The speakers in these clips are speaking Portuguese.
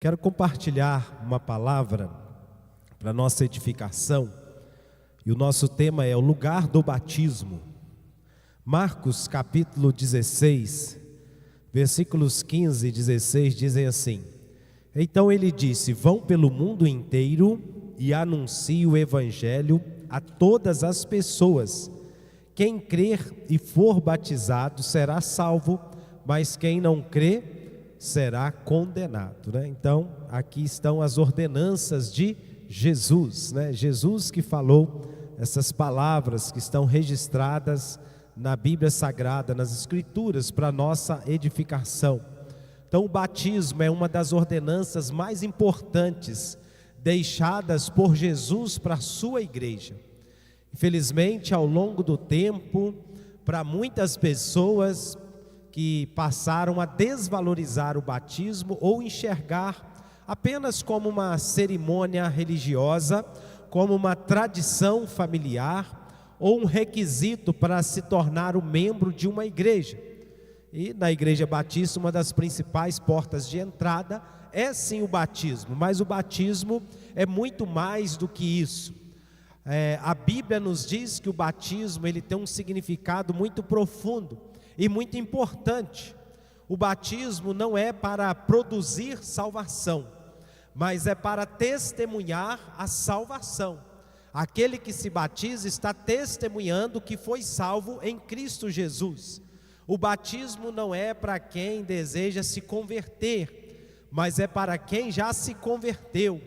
Quero compartilhar uma palavra para nossa edificação, e o nosso tema é o lugar do batismo. Marcos capítulo 16, versículos 15 e 16 dizem assim: Então ele disse: Vão pelo mundo inteiro e anunciem o evangelho a todas as pessoas. Quem crer e for batizado será salvo, mas quem não crer será condenado, né? Então, aqui estão as ordenanças de Jesus, né? Jesus que falou essas palavras que estão registradas na Bíblia Sagrada, nas Escrituras, para nossa edificação. Então, o batismo é uma das ordenanças mais importantes deixadas por Jesus para a sua igreja. Infelizmente, ao longo do tempo, para muitas pessoas que passaram a desvalorizar o batismo ou enxergar apenas como uma cerimônia religiosa, como uma tradição familiar ou um requisito para se tornar um membro de uma igreja. E na Igreja Batista, uma das principais portas de entrada é sim o batismo, mas o batismo é muito mais do que isso. A Bíblia nos diz que o batismo ele tem um significado muito profundo e muito importante. O batismo não é para produzir salvação, mas é para testemunhar a salvação. Aquele que se batiza está testemunhando que foi salvo em Cristo Jesus. O batismo não é para quem deseja se converter, mas é para quem já se converteu.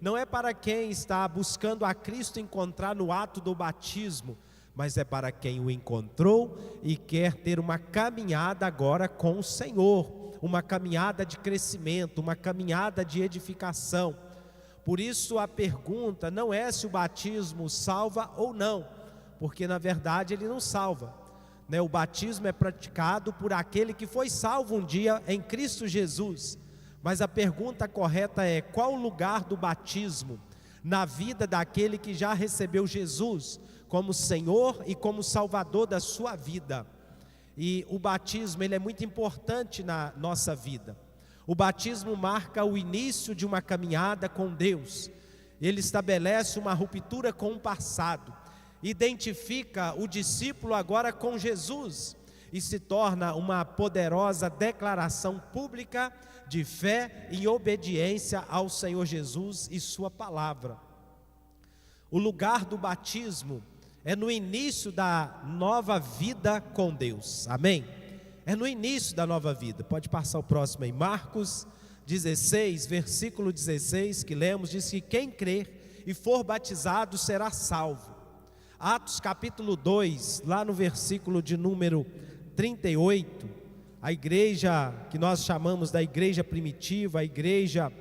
Não é para quem está buscando a Cristo encontrar no ato do batismo, mas é para quem o encontrou e quer ter uma caminhada agora com o Senhor, uma caminhada de crescimento, uma caminhada de edificação. Por isso a pergunta não é se o batismo salva ou não, porque na verdade ele não salva, né? O batismo é praticado por aquele que foi salvo um dia em Cristo Jesus, mas a pergunta correta é: qual o lugar do batismo na vida daquele que já recebeu Jesus como Senhor e como Salvador da sua vida? E o batismo ele é muito importante na nossa vida. O batismo marca o início de uma caminhada com Deus. Ele estabelece uma ruptura com o passado, identifica o discípulo agora com Jesus e se torna uma poderosa declaração pública de fé e obediência ao Senhor Jesus e sua palavra. O lugar do batismo é no início da nova vida com Deus, amém? É no início da nova vida. Pode passar o próximo aí. Marcos 16, versículo 16, que lemos, diz que quem crer e for batizado será salvo. Atos capítulo 2, lá no versículo de número 38, a igreja que nós chamamos da igreja primitiva, a igreja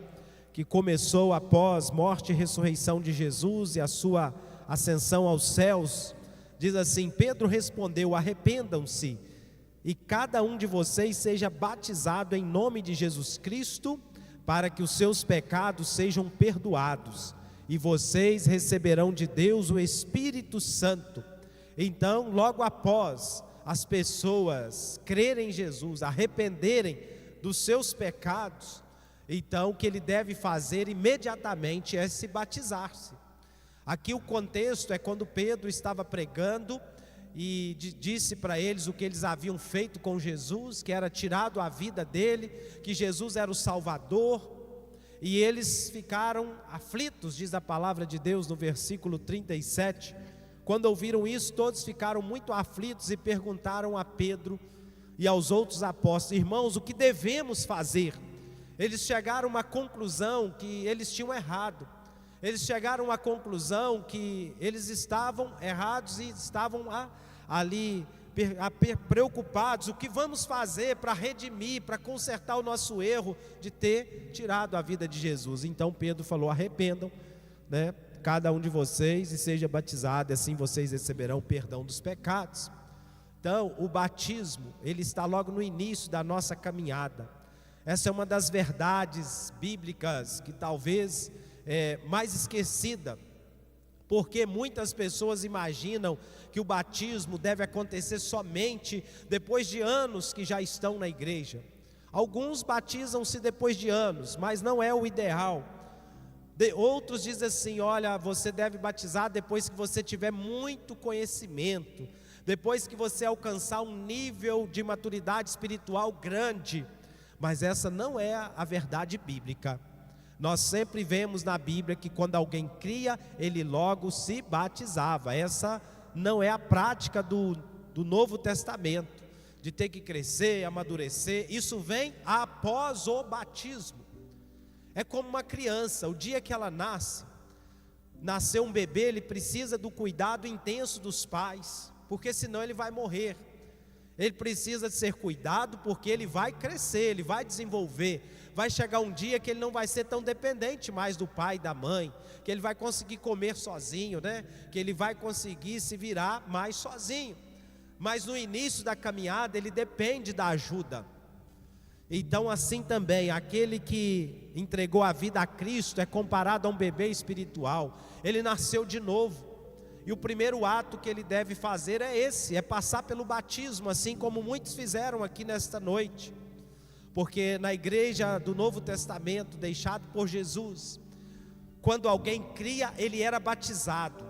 que começou após morte e ressurreição de Jesus e a sua ascensão aos céus, diz assim: Pedro respondeu: arrependam-se e cada um de vocês seja batizado em nome de Jesus Cristo, para que os seus pecados sejam perdoados, e vocês receberão de Deus o Espírito Santo. Então, logo após as pessoas crerem em Jesus, arrependerem dos seus pecados, então o que ele deve fazer imediatamente é se batizar-se. Aqui o contexto é quando Pedro estava pregando e disse para eles o que eles haviam feito com Jesus, que era tirado a vida dele, que Jesus era o Salvador, e eles ficaram aflitos, diz a palavra de Deus no versículo 37. Quando ouviram isso, todos ficaram muito aflitos e perguntaram a Pedro e aos outros apóstolos: irmãos, o que devemos fazer? Eles chegaram a uma conclusão que eles tinham errado. Eles chegaram à conclusão que eles estavam errados e estavam ali preocupados: o que vamos fazer para redimir, para consertar o nosso erro de ter tirado a vida de Jesus? Então Pedro falou: arrependam, né, cada um de vocês, e seja batizado, assim vocês receberão o perdão dos pecados. Então o batismo, ele está logo no início da nossa caminhada. Essa é uma das verdades bíblicas que talvez mais esquecida, porque muitas pessoas imaginam que o batismo deve acontecer somente depois de anos que já estão na igreja. Alguns batizam-se depois de anos, mas não é o ideal. Outros dizem assim: olha, você deve batizar depois que você tiver muito conhecimento, depois que você alcançar um nível de maturidade espiritual grande. Mas essa não é a verdade bíblica. Nós sempre vemos na Bíblia que quando alguém cria, ele logo se batizava. Essa não é a prática do Novo Testamento, de ter que crescer, amadurecer. Isso vem após o batismo. É como uma criança, o dia que ela nasceu um bebê, ele precisa do cuidado intenso dos pais, porque senão ele vai morrer. Ele precisa de ser cuidado porque ele vai crescer, ele vai desenvolver. Vai chegar um dia que ele não vai ser tão dependente mais do pai e da mãe, que ele vai conseguir comer sozinho, né? Que ele vai conseguir se virar mais sozinho. Mas no início da caminhada ele depende da ajuda. Então assim também, aquele que entregou a vida a Cristo é comparado a um bebê espiritual. Ele nasceu de novo. E o primeiro ato que ele deve fazer é esse, é passar pelo batismo, assim como muitos fizeram aqui nesta noite. Porque na igreja do Novo Testamento, deixado por Jesus, quando alguém cria, ele era batizado.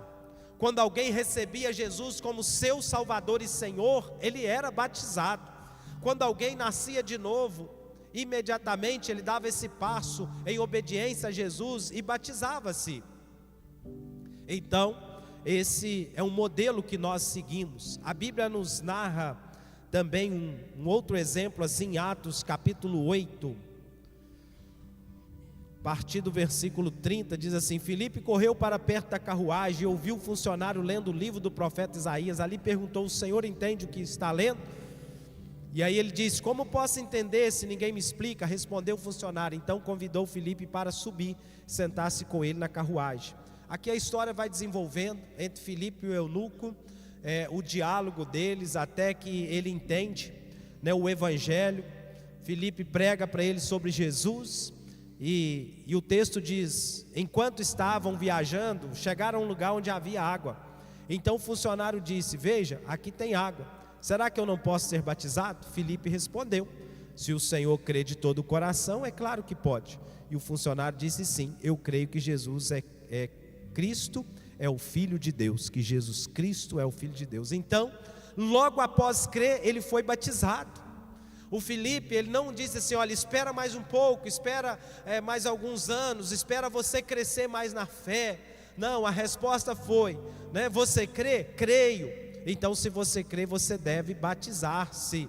Quando alguém recebia Jesus como seu Salvador e Senhor, ele era batizado. Quando alguém nascia de novo, imediatamente ele dava esse passo em obediência a Jesus e batizava-se. Então, esse é um modelo que nós seguimos. A Bíblia nos narra também um outro exemplo assim, em Atos capítulo 8, a partir do versículo 30, diz assim: Filipe correu para perto da carruagem e ouviu o funcionário lendo o livro do profeta Isaías. Ali perguntou: o Senhor entende o que está lendo? E aí ele disse: como posso entender se ninguém me explica? Respondeu o funcionário. Então convidou Filipe para subir, sentar-se com ele na carruagem. Aqui a história vai desenvolvendo entre Filipe e o eunuco, o diálogo deles, até que ele entende, né, o evangelho. Filipe prega para ele sobre Jesus, e o texto diz: enquanto estavam viajando, chegaram a um lugar onde havia água. Então o funcionário disse: veja, aqui tem água, será que eu não posso ser batizado? Filipe respondeu: se o Senhor crê de todo o coração, é claro que pode. E o funcionário disse: sim, eu creio que Jesus é Cristo, é o Filho de Deus, que Jesus Cristo é o Filho de Deus. Então, logo após crer, ele foi batizado. O Filipe, ele não disse assim: olha, espera mais um pouco, espera mais alguns anos, espera você crescer mais na fé. Não, a resposta foi, né, você crê? Creio. Então, se você crê, você deve batizar-se.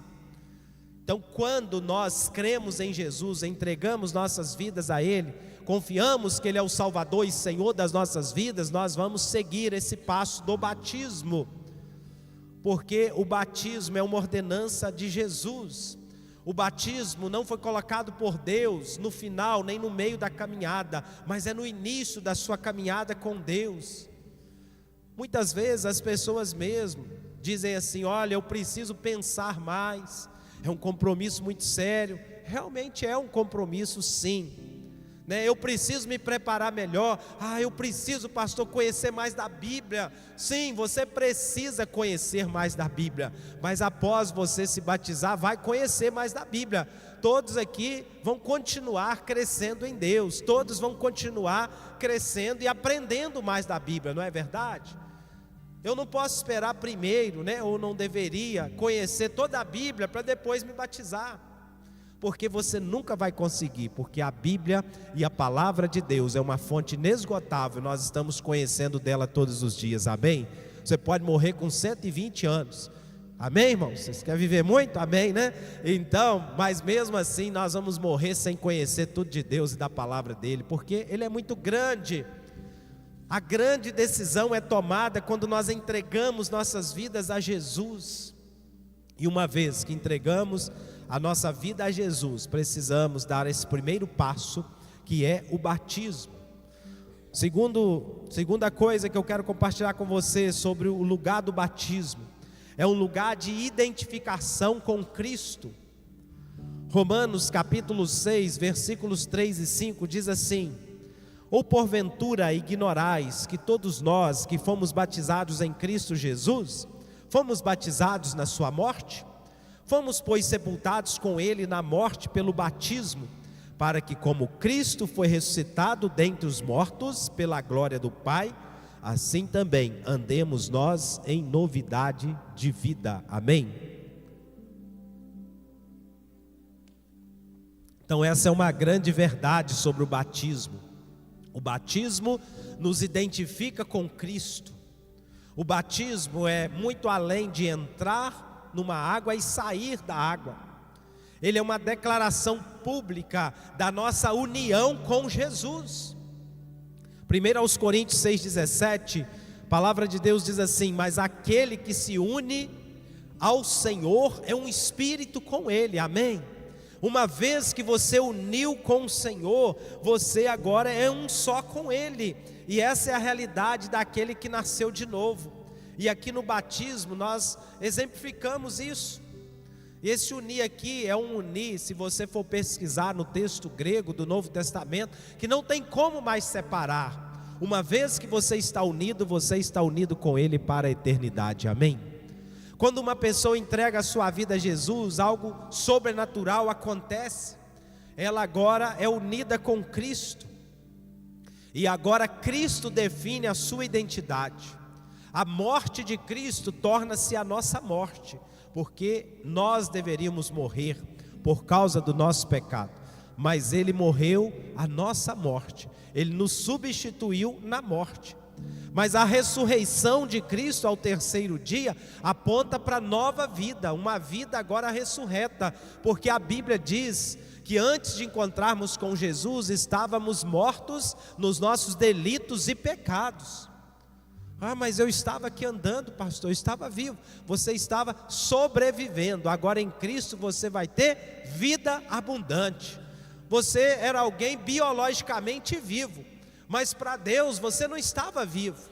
Então, quando nós cremos em Jesus, entregamos nossas vidas a Ele, confiamos que Ele é o Salvador e Senhor das nossas vidas, nós vamos seguir esse passo do batismo, porque o batismo é uma ordenança de Jesus. O batismo não foi colocado por Deus no final, nem no meio da caminhada, mas é no início da sua caminhada com Deus. Muitas vezes as pessoas mesmo dizem assim: olha, eu preciso pensar mais, é um compromisso muito sério. Realmente é um compromisso, sim, né? Eu preciso me preparar melhor. Eu preciso, pastor, conhecer mais da Bíblia. Sim, você precisa conhecer mais da Bíblia, mas após você se batizar, vai conhecer mais da Bíblia. Todos aqui vão continuar crescendo em Deus, todos vão continuar crescendo e aprendendo mais da Bíblia, não é verdade? Eu não posso esperar primeiro, né, ou não deveria conhecer toda a Bíblia para depois me batizar, porque você nunca vai conseguir, porque a Bíblia e a palavra de Deus é uma fonte inesgotável. Nós estamos conhecendo dela todos os dias, amém? Você pode morrer com 120 anos, amém, irmãos? Vocês querem viver muito? Amém, né? Então, mas mesmo assim nós vamos morrer sem conhecer tudo de Deus e da palavra dele, porque ele é muito grande. A grande decisão é tomada quando nós entregamos nossas vidas a Jesus. E uma vez que entregamos a nossa vida a Jesus, precisamos dar esse primeiro passo, que é o batismo. Segunda coisa que eu quero compartilhar com você sobre o lugar do batismo, é um lugar de identificação com Cristo. Romanos capítulo 6, versículos 3 e 5 diz assim: ou porventura ignorais que todos nós que fomos batizados em Cristo Jesus, fomos batizados na sua morte? Fomos, pois, sepultados com ele na morte pelo batismo, para que, como Cristo foi ressuscitado dentre os mortos pela glória do Pai, assim também andemos nós em novidade de vida. Amém? Então essa é uma grande verdade sobre o batismo. O batismo nos identifica com Cristo. O batismo é muito além de entrar numa água e sair da água. Ele é uma declaração pública da nossa união com Jesus. 1 Coríntios 6,17, a palavra de Deus diz assim: mas aquele que se une ao Senhor é um espírito com Ele. Amém? Uma vez que você uniu com o Senhor, você agora é um só com Ele. E essa é a realidade daquele que nasceu de novo. E aqui no batismo nós exemplificamos isso. E esse unir aqui é um unir, se você for pesquisar no texto grego do Novo Testamento, que não tem como mais separar. Uma vez que você está unido com Ele para a eternidade. Amém? Quando uma pessoa entrega a sua vida a Jesus, algo sobrenatural acontece. Ela agora é unida com Cristo. E agora Cristo define a sua identidade. A morte de Cristo torna-se a nossa morte, porque nós deveríamos morrer por causa do nosso pecado, mas Ele morreu a nossa morte. Ele nos substituiu na morte. Mas a ressurreição de Cristo ao terceiro dia aponta para nova vida, uma vida agora ressurreta, porque a Bíblia diz que antes de encontrarmos com Jesus estávamos mortos nos nossos delitos e pecados. Ah, mas eu estava aqui andando, pastor, eu estava vivo. Você estava sobrevivendo. Agora em Cristo você vai ter vida abundante. Você era alguém biologicamente vivo, mas para Deus você não estava vivo.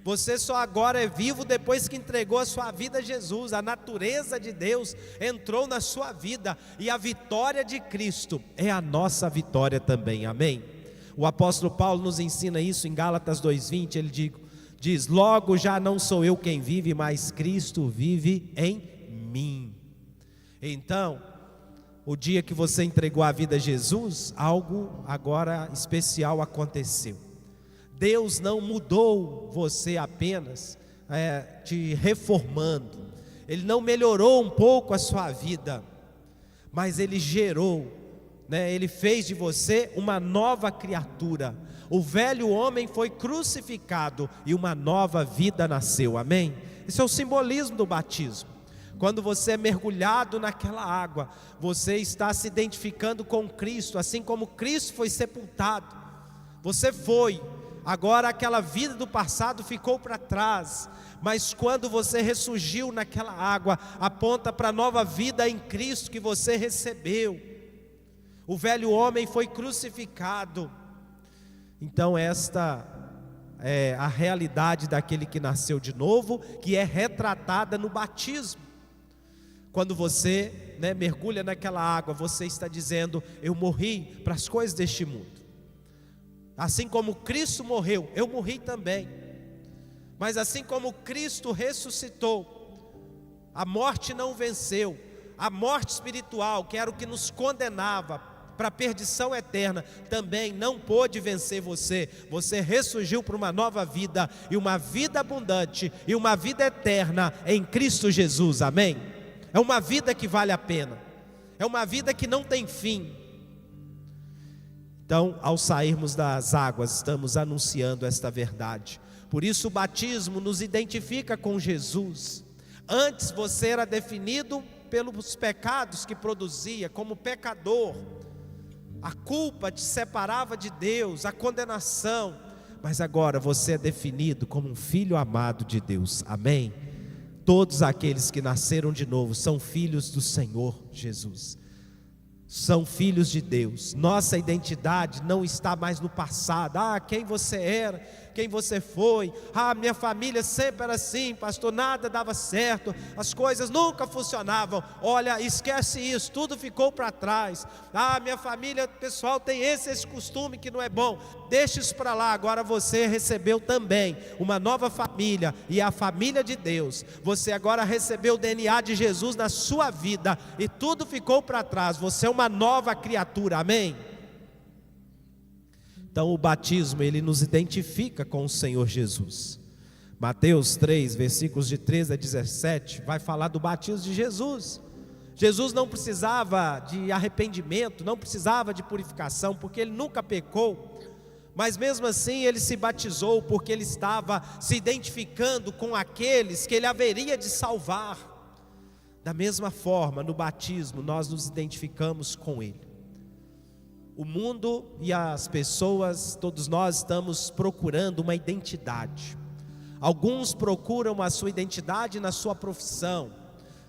Você só agora é vivo depois que entregou a sua vida a Jesus. A natureza de Deus entrou na sua vida, e a vitória de Cristo é a nossa vitória também. Amém? O apóstolo Paulo nos ensina isso em Gálatas 2:20. Ele diz: logo já não sou eu quem vive, mas Cristo vive em mim. Então, o dia que você entregou a vida a Jesus, algo agora especial aconteceu. Deus não mudou você apenas te reformando. Ele não melhorou um pouco a sua vida, mas Ele gerou, Ele fez de você uma nova criatura. O velho homem foi crucificado e uma nova vida nasceu. Amém? Esse é o simbolismo do batismo. Quando você é mergulhado naquela água, você está se identificando com Cristo, assim como Cristo foi sepultado. Você foi, agora aquela vida do passado ficou para trás, mas quando você ressurgiu naquela água, aponta para a nova vida em Cristo que você recebeu. O velho homem foi crucificado. Então esta é a realidade daquele que nasceu de novo, que é retratada no batismo. Quando você mergulha naquela água, você está dizendo: eu morri para as coisas deste mundo. Assim como Cristo morreu, eu morri também. Mas assim como Cristo ressuscitou, a morte não venceu. A morte espiritual, que era o que nos condenava para a perdição eterna, também não pôde vencer você. Você ressurgiu para uma nova vida, e uma vida abundante, e uma vida eterna em Cristo Jesus. Amém? É uma vida que vale a pena, é uma vida que não tem fim. Então, ao sairmos das águas, estamos anunciando esta verdade. Por isso o batismo nos identifica com Jesus. Antes você era definido pelos pecados que produzia, como pecador. A culpa te separava de Deus, a condenação. Mas agora você é definido como um filho amado de Deus. Amém? Todos aqueles que nasceram de novo são filhos do Senhor Jesus. São filhos de Deus. Nossa identidade não está mais no passado. Quem você era, quem você foi. Minha família sempre era assim, pastor, nada dava certo, as coisas nunca funcionavam. Olha, esquece isso, tudo ficou para trás. Minha família, pessoal, tem esse costume que não é bom. Deixa isso para lá. Agora você recebeu também uma nova família, e a família de Deus. Você agora recebeu o DNA de Jesus na sua vida, e tudo ficou para trás. Você é uma nova criatura, amém? Então o batismo, ele nos identifica com o Senhor Jesus. Mateus 3, versículos de 13 a 17, vai falar do batismo de Jesus. Jesus não precisava de arrependimento, não precisava de purificação, porque ele nunca pecou. Mas mesmo assim ele se batizou, porque ele estava se identificando com aqueles que ele haveria de salvar. Da mesma forma, no batismo nós nos identificamos com ele. O mundo e as pessoas, todos nós estamos procurando uma identidade. Alguns procuram a sua identidade na sua profissão,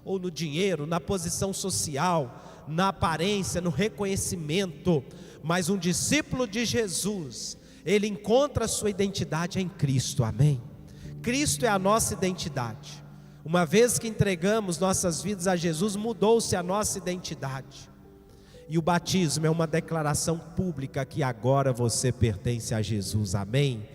ou no dinheiro, na posição social, na aparência, no reconhecimento. Mas um discípulo de Jesus, ele encontra a sua identidade em Cristo, amém? Cristo é a nossa identidade. Uma vez que entregamos nossas vidas a Jesus, mudou-se a nossa identidade. E o batismo é uma declaração pública que agora você pertence a Jesus, amém?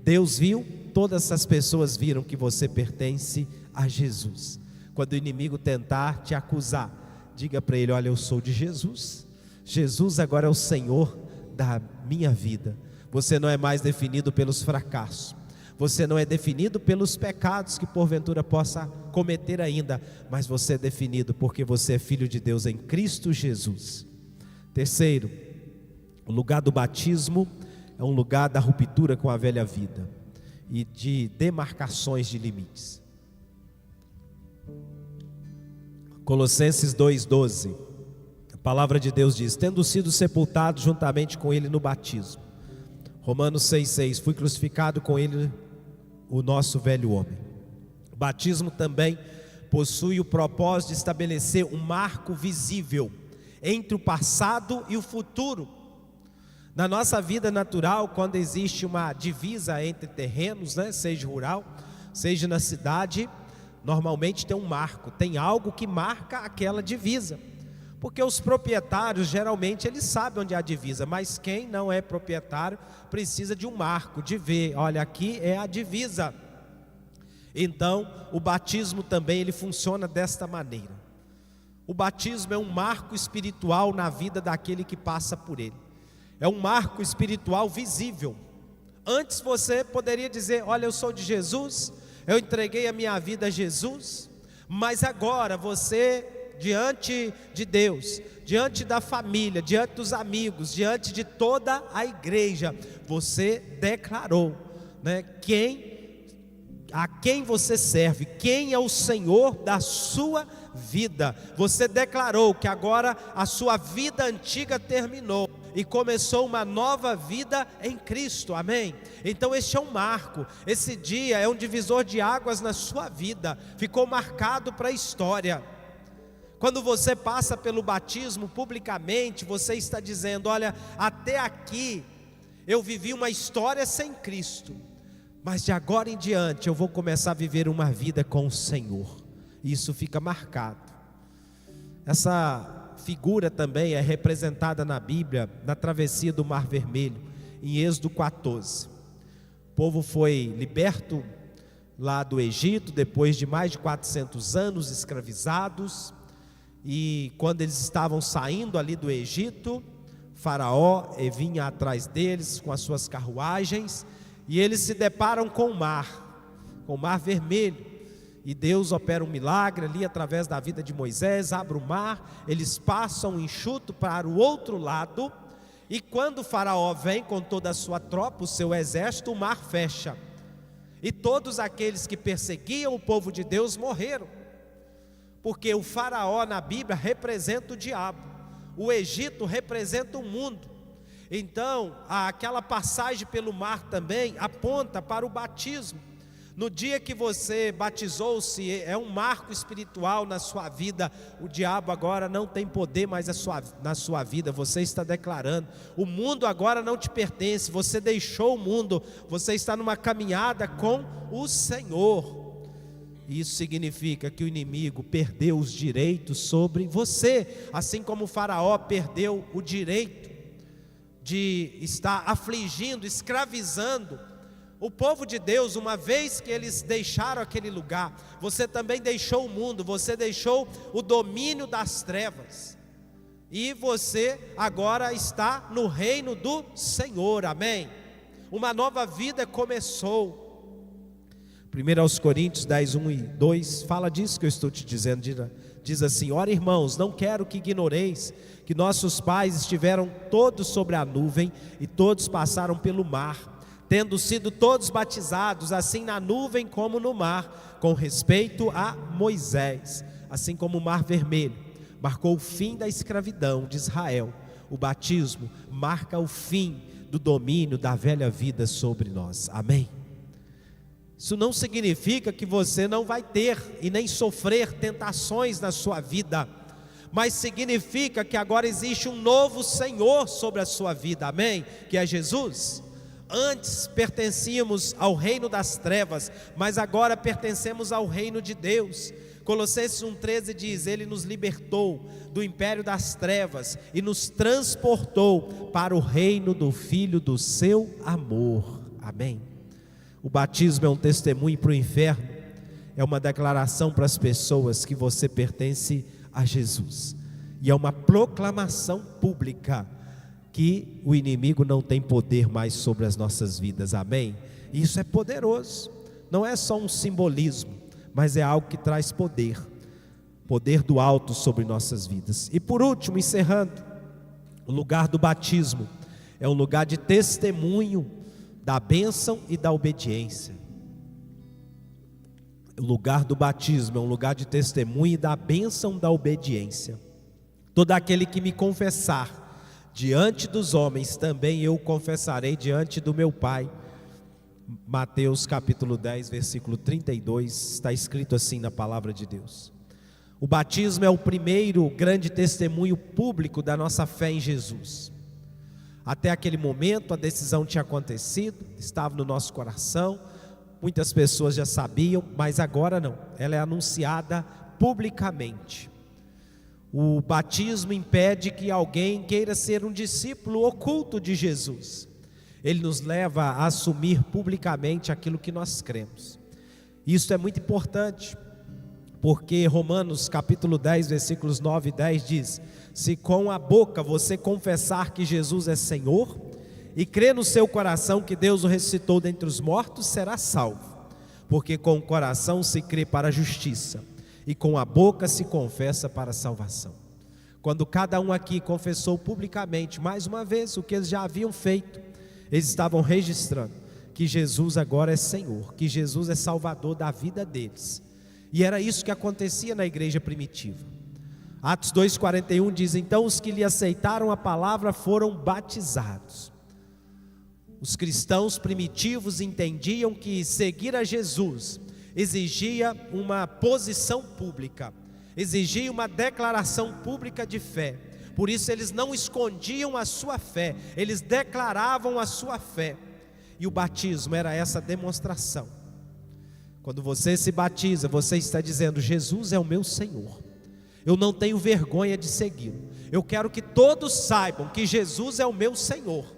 Deus viu, todas essas pessoas viram que você pertence a Jesus. Quando o inimigo tentar te acusar, diga para ele: olha, eu sou de Jesus. Jesus agora é o Senhor da minha vida. Você não é mais definido pelos fracassos, você não é definido pelos pecados que porventura possa cometer ainda, mas você é definido porque você é filho de Deus em Cristo Jesus. Terceiro, o lugar do batismo é um lugar da ruptura com a velha vida e de demarcações de limites. Colossenses 2,12, a palavra de Deus diz: tendo sido sepultado juntamente com ele no batismo. Romanos 6,6, fui crucificado com ele, o nosso velho homem. O batismo também possui o propósito de estabelecer um marco visível entre o passado e o futuro. Na nossa vida natural, quando existe uma divisa entre terrenos, seja rural, seja na cidade, normalmente tem um marco, tem algo que marca aquela divisa, porque os proprietários geralmente eles sabem onde é a divisa, mas quem não é proprietário precisa de um marco, de ver, olha, aqui é a divisa. Então o batismo também ele funciona desta maneira. O batismo é um marco espiritual na vida daquele que passa por ele. É um marco espiritual visível. Antes você poderia dizer: olha, eu sou de Jesus, eu entreguei a minha vida a Jesus. Mas agora você, diante de Deus, diante da família, diante dos amigos, diante de toda a igreja, você declarou, a quem você serve, quem é o Senhor da sua vida. Você declarou que agora a sua vida antiga terminou e começou uma nova vida em Cristo, amém? Então este é um marco, esse dia é um divisor de águas na sua vida, ficou marcado para a história. Quando você passa pelo batismo publicamente, você está dizendo: olha, até aqui eu vivi uma história sem Cristo, mas de agora em diante eu vou começar a viver uma vida com o Senhor. Isso fica marcado. Essa figura também é representada na Bíblia, na travessia do Mar Vermelho, em Êxodo 14. O povo foi liberto lá do Egito, depois de mais de 400 anos escravizados. E quando eles estavam saindo ali do Egito, Faraó vinha atrás deles com as suas carruagens, e eles se deparam com o Mar Vermelho. E Deus opera um milagre ali através da vida de Moisés, abre o mar, eles passam enxuto para o outro lado. E quando o Faraó vem com toda a sua tropa, o seu exército, o mar fecha. E todos aqueles que perseguiam o povo de Deus morreram. Porque o Faraó na Bíblia representa o diabo, o Egito representa o mundo. Então aquela passagem pelo mar também aponta para o batismo. No dia que você batizou-se, é um marco espiritual na sua vida. O diabo agora não tem poder mais na sua vida. Você está declarando: o mundo agora não te pertence. Você deixou o mundo, você está numa caminhada com o Senhor. Isso significa que o inimigo perdeu os direitos sobre você, assim como o faraó perdeu o direito de estar afligindo, escravizando o povo de Deus. Uma vez que eles deixaram aquele lugar, você também deixou o mundo, você deixou o domínio das trevas, e você agora está no reino do Senhor, amém? Uma nova vida começou. 1 Coríntios 10, 1 e 2 fala disso que eu estou te dizendo. Diz assim: ora, irmãos, não quero que ignoreis que nossos pais estiveram todos sobre a nuvem e todos passaram pelo mar, tendo sido todos batizados, assim na nuvem como no mar, com respeito a Moisés, assim como o mar vermelho marcou o fim da escravidão de Israel, o batismo marca o fim do domínio da velha vida sobre nós, amém? Isso não significa que você não vai ter e nem sofrer tentações na sua vida, mas significa que agora existe um novo Senhor sobre a sua vida, amém? Que é Jesus. Antes pertencíamos ao reino das trevas, mas agora pertencemos ao reino de Deus. Colossenses 1,13 diz: Ele nos libertou do império das trevas e nos transportou para o reino do Filho do seu amor, amém? O batismo é um testemunho para o inferno, é uma declaração para as pessoas que você pertence a Jesus, e é uma proclamação pública que o inimigo não tem poder mais sobre as nossas vidas, amém? Isso é poderoso, não é só um simbolismo, mas é algo que traz poder do alto sobre nossas vidas. E por último, encerrando, o lugar do batismo é um lugar de testemunho da bênção e da obediência. O lugar do batismo é um lugar de testemunho e da bênção da obediência. Todo aquele que me confessar diante dos homens, também eu confessarei diante do meu Pai. Mateus capítulo 10, versículo 32, está escrito assim na palavra de Deus. O batismo é o primeiro grande testemunho público da nossa fé em Jesus. Até aquele momento a decisão tinha acontecido, estava no nosso coração, muitas pessoas já sabiam, mas agora não, ela é anunciada publicamente. O batismo impede que alguém queira ser um discípulo oculto de Jesus. Ele nos leva a assumir publicamente aquilo que nós cremos. Isso é muito importante, porque Romanos capítulo 10, versículos 9 e 10 diz: se com a boca você confessar que Jesus é Senhor, e crer no seu coração que Deus o ressuscitou dentre os mortos, será salvo. Porque com o coração se crê para a justiça, e com a boca se confessa para a salvação. Quando cada um aqui confessou publicamente, mais uma vez, o que eles já haviam feito, eles estavam registrando que Jesus agora é Senhor, que Jesus é Salvador da vida deles. E era isso que acontecia na igreja primitiva. Atos 2,41 diz: então os que lhe aceitaram a palavra foram batizados. Os cristãos primitivos entendiam que seguir a Jesus exigia uma posição pública, exigia uma declaração pública de fé. Por isso eles não escondiam a sua fé, eles declaravam a sua fé. E o batismo era essa demonstração. Quando você se batiza, você está dizendo: Jesus é o meu Senhor, eu não tenho vergonha de segui-lo, eu quero que todos saibam que Jesus é o meu Senhor.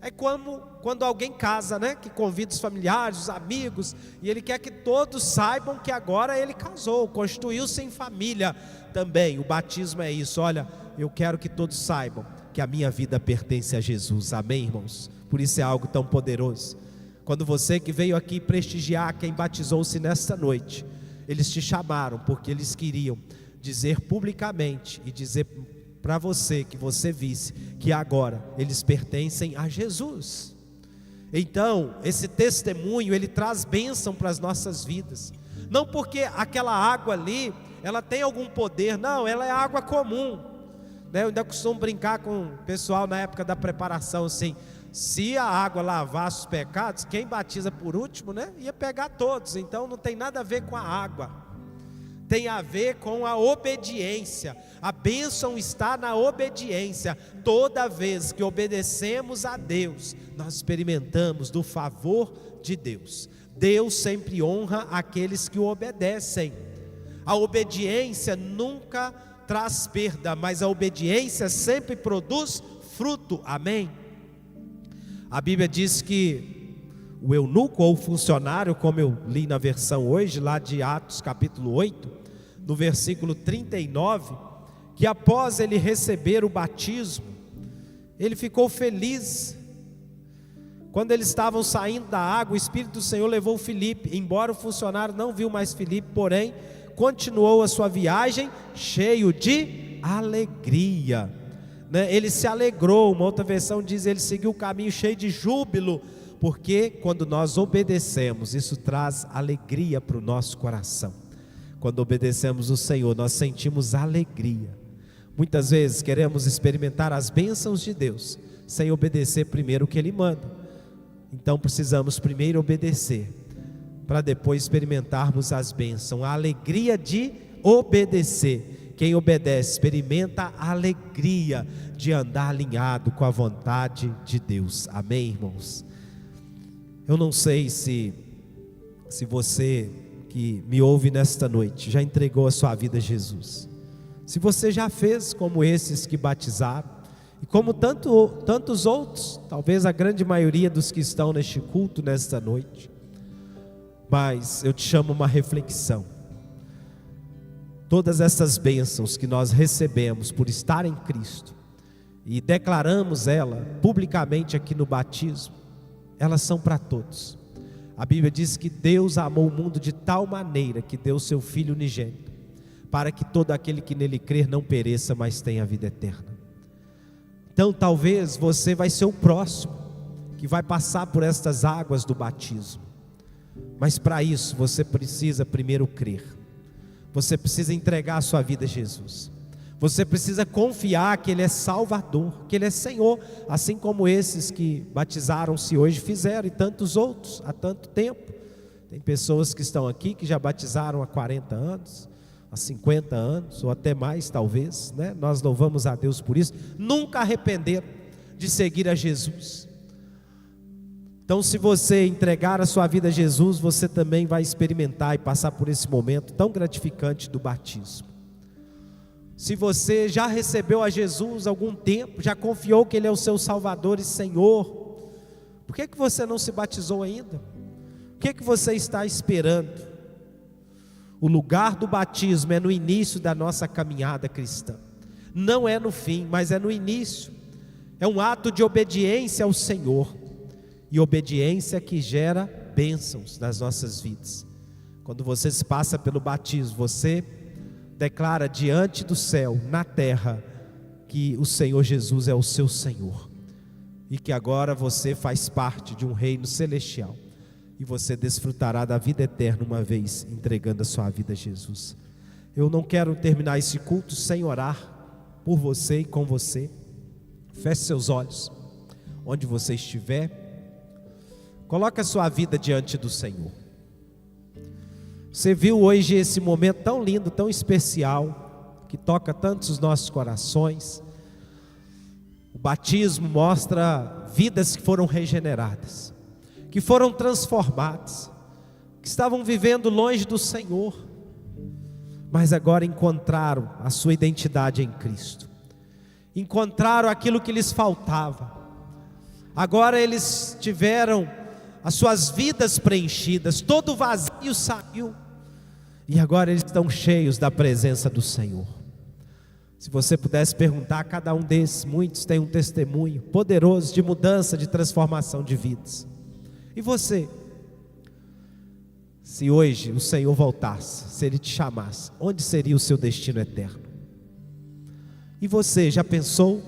É como quando alguém casa, né? Que convida os familiares, os amigos, e ele quer que todos saibam que agora ele casou, constituiu-se em família também. O batismo é isso: olha, eu quero que todos saibam que a minha vida pertence a Jesus, amém, irmãos? Por isso é algo tão poderoso. Quando você que veio aqui prestigiar quem batizou-se nesta noite, eles te chamaram porque eles queriam dizer publicamente e dizer para você que você visse que agora eles pertencem a Jesus. Então esse testemunho, ele traz bênção para as nossas vidas, não porque aquela água ali ela tem algum poder, não, ela é água comum. né? Eu ainda costumo brincar com o pessoal na época da preparação assim: se a água lavasse os pecados, quem batiza por último, né, ia pegar todos. Então não tem nada a ver com a água, tem a ver com a obediência. A bênção está na obediência. Toda vez que obedecemos a Deus, nós experimentamos do favor de Deus. Deus sempre honra aqueles que o obedecem. A obediência nunca traz perda, mas a obediência sempre produz fruto. Amém? A Bíblia diz que o eunuco ou funcionário, como eu li na versão hoje, lá de Atos capítulo 8, no versículo 39, que após ele receber o batismo, ele ficou feliz. Quando eles estavam saindo da água, o Espírito do Senhor levou Filipe, embora o funcionário não viu mais Filipe, porém, continuou a sua viagem cheio de alegria. Ele se alegrou. Uma outra versão diz: ele seguiu o caminho cheio de júbilo, porque quando nós obedecemos, isso traz alegria para o nosso coração. Quando obedecemos o Senhor, nós sentimos alegria. Muitas vezes queremos experimentar as bênçãos de Deus sem obedecer primeiro o que Ele manda. Então precisamos primeiro obedecer, para depois experimentarmos as bênçãos, a alegria de obedecer. Quem obedece experimenta a alegria de andar alinhado com a vontade de Deus. Amém, irmãos? Eu não sei se você que me ouve nesta noite já entregou a sua vida a Jesus. Se você já fez como esses que batizaram, e como tantos outros, talvez a grande maioria dos que estão neste culto nesta noite. Mas eu te chamo a uma reflexão. Todas essas bênçãos que nós recebemos por estar em Cristo, e declaramos ela publicamente aqui no batismo, elas são para todos. A Bíblia diz que Deus amou o mundo de tal maneira que deu seu Filho unigênito, para que todo aquele que nele crer não pereça, mas tenha a vida eterna. Então talvez você vai ser o próximo que vai passar por estas águas do batismo, mas para isso você precisa primeiro crer. Você precisa entregar a sua vida a Jesus. Você precisa confiar que Ele é Salvador, que Ele é Senhor, assim como esses que batizaram-se hoje fizeram, e tantos outros há tanto tempo. Tem pessoas que estão aqui que já batizaram há 40 anos, há 50 anos, ou até mais talvez, né? Nós louvamos a Deus por isso. Nunca arrependeram de seguir a Jesus. Então, se você entregar a sua vida a Jesus, você também vai experimentar e passar por esse momento tão gratificante do batismo. Se você já recebeu a Jesus há algum tempo, já confiou que Ele é o seu Salvador e Senhor, por que você não se batizou ainda? O que você está esperando? O lugar do batismo é no início da nossa caminhada cristã. Não é no fim, mas é no início. É um ato de obediência ao Senhor. E obediência que gera bênçãos nas nossas vidas. Quando você se passa pelo batismo, você declara diante do céu, na terra, que o Senhor Jesus é o seu Senhor, e que agora você faz parte de um reino celestial, e você desfrutará da vida eterna uma vez entregando a sua vida a Jesus. Eu não quero terminar esse culto sem orar por você e com você. Feche seus olhos, onde você estiver. Coloque a sua vida diante do Senhor. Você viu hoje esse momento tão lindo, tão especial, que toca tantos os nossos corações. O batismo mostra vidas que foram regeneradas, que foram transformadas, que estavam vivendo longe do Senhor, mas agora encontraram a sua identidade em Cristo, encontraram aquilo que lhes faltava. Agora eles tiveram as suas vidas preenchidas, todo o vazio saiu, e agora eles estão cheios da presença do Senhor. Se você pudesse perguntar a cada um desses, muitos têm um testemunho poderoso de mudança, de transformação de vidas. E você? Se hoje o Senhor voltasse, se Ele te chamasse, onde seria o seu destino eterno? E você já pensou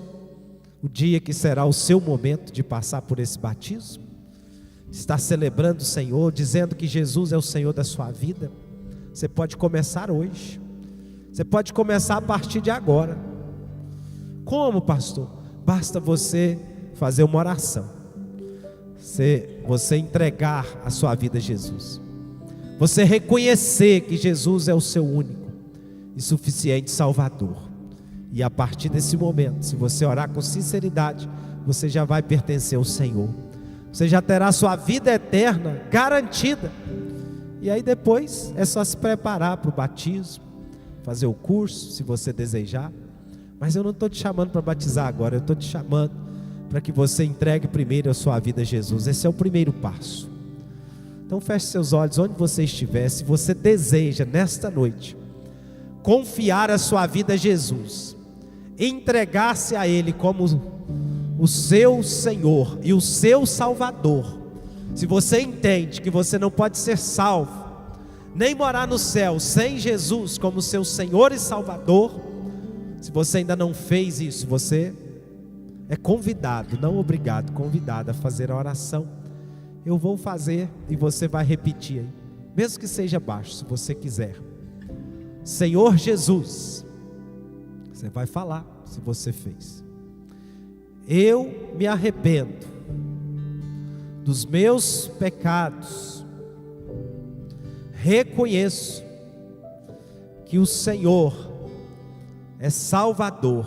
o dia que será o seu momento de passar por esse batismo? Está celebrando o Senhor, dizendo que Jesus é o Senhor da sua vida? Você pode começar hoje. Você pode começar a partir de agora. Como, pastor? Basta você fazer uma oração, você entregar a sua vida a Jesus, você reconhecer que Jesus é o seu único e suficiente Salvador. E a partir desse momento, se você orar com sinceridade, você já vai pertencer ao Senhor, você já terá a sua vida eterna garantida. E aí depois é só se preparar para o batismo, fazer o curso, se você desejar. Mas eu não estou te chamando para batizar agora, eu estou te chamando para que você entregue primeiro a sua vida a Jesus. Esse é o primeiro passo. Então feche seus olhos onde você estiver. Se você deseja nesta noite confiar a sua vida a Jesus, entregar-se a Ele como o seu Senhor e o seu Salvador, se você entende que você não pode ser salvo, nem morar no céu sem Jesus como seu Senhor e Salvador, se você ainda não fez isso, você é convidado, não obrigado, convidado a fazer a oração. Eu vou fazer e você vai repetir aí, mesmo que seja baixo, se você quiser. Senhor Jesus, você vai falar se você fez. Eu me arrependo dos meus pecados, reconheço que o Senhor é Salvador,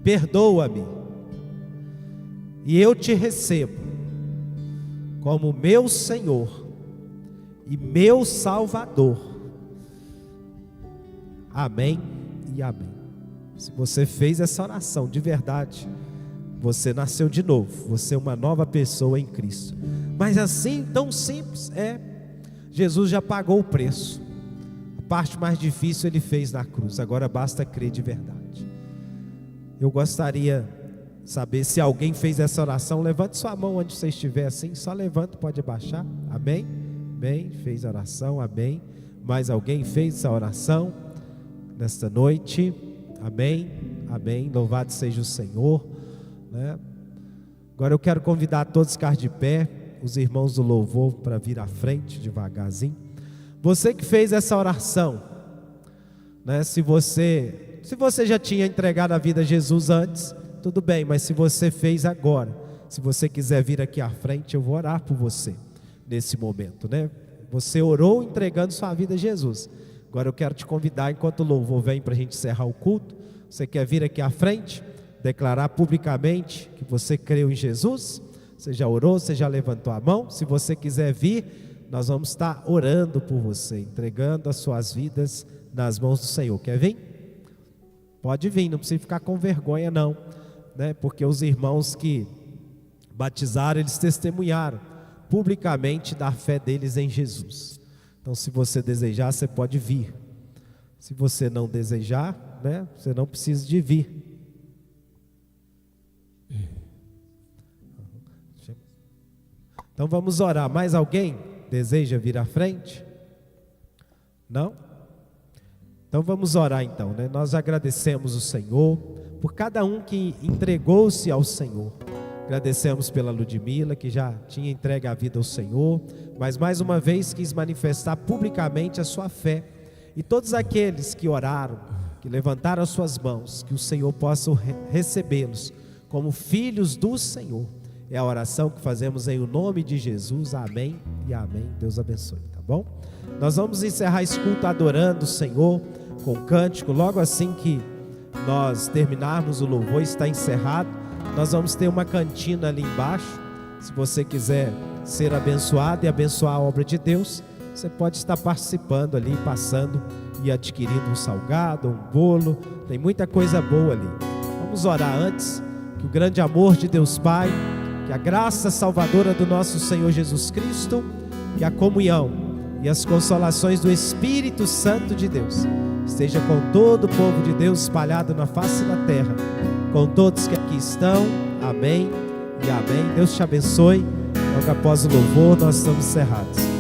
perdoa-me, e eu te recebo como meu Senhor e meu Salvador. Amém e amém. Se você fez essa oração de verdade, você nasceu de novo, você é uma nova pessoa em Cristo. Mas assim, tão simples, Jesus já pagou o preço. A parte mais difícil Ele fez na cruz, agora basta crer de verdade. Eu gostaria de saber se alguém fez essa oração. Levante sua mão onde você estiver assim, só levanta, pode abaixar. Amém? Amém, fez a oração, amém. Mais alguém fez essa oração nesta noite? Amém, amém, louvado seja o Senhor, né? Agora eu quero convidar todos a ficar de pé, os irmãos do louvor para vir à frente devagarzinho. Você que fez essa oração, né? Se você já tinha entregado a vida a Jesus antes, tudo bem, mas se você fez agora, se você quiser vir aqui à frente, eu vou orar por você nesse momento, né? Você orou entregando sua vida a Jesus. Agora eu quero te convidar, enquanto o louvor vem para a gente encerrar o culto, você quer vir aqui à frente, declarar publicamente que você creu em Jesus? Você já orou, você já levantou a mão? Se você quiser vir, nós vamos estar orando por você, entregando as suas vidas nas mãos do Senhor. Quer vir? Pode vir, não precisa ficar com vergonha não, né? Porque os irmãos que batizaram, eles testemunharam publicamente da fé deles em Jesus. Então se você desejar, você pode vir. Se você não desejar, né, você não precisa de vir. Então vamos orar. Mais alguém deseja vir à frente? Não? Então vamos orar então, né? Nós agradecemos o Senhor por cada um que entregou-se ao Senhor. Agradecemos pela Ludmila, que já tinha entregue a vida ao Senhor, mas mais uma vez quis manifestar publicamente a sua fé. E todos aqueles que oraram, que levantaram as suas mãos, que o Senhor possa recebê-los como filhos do Senhor. É a oração que fazemos em o nome de Jesus. Amém e amém. Deus abençoe, tá bom? Nós vamos encerrar esse culto adorando o Senhor com cântico. Logo assim que nós terminarmos o louvor, está encerrado, nós vamos ter uma cantina ali embaixo. Se você quiser ser abençoado e abençoar a obra de Deus, você pode estar participando ali, passando e adquirindo um salgado, um bolo. Tem muita coisa boa ali. Vamos orar antes. Que o grande amor de Deus Pai, que a graça salvadora do nosso Senhor Jesus Cristo, que a comunhão e as consolações do Espírito Santo de Deus esteja com todo o povo de Deus espalhado na face da terra, com todos que aqui estão. Amém e amém. Deus te abençoe. Logo após o louvor, nós estamos encerrados.